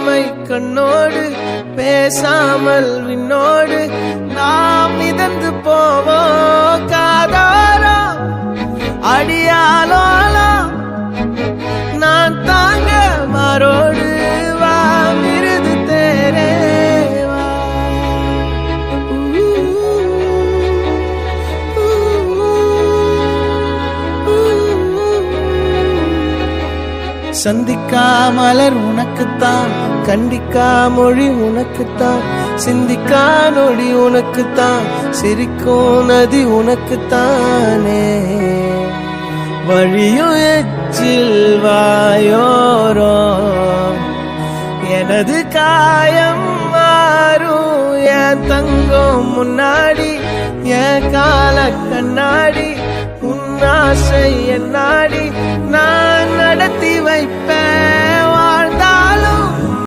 இமை கண்ணோடு பேசாமல் விண்ணோடு நாம் மிதந்து போவோம் காதாரா அடியாலோலா நான் தாங்க மாறோடு வா மிருது தேரே வா. சந்திக்கா மலர் உனக்குத்தான், கண்டிக்கா மொழி உனக்குத்தான், சிந்திக்கா நொடி உனக்குத்தான், சிரிக்கும் நதி உனக்குத்தானே. வழியும் எச்சில் வாயோரோ எனது காயம் மாறும் என் தங்கம் முன்னாடி, என் கால கண்ணாடி உன்னாசை என்னாடி நான் நடத்தி வைப்பேன் வாழ்ந்தாலும்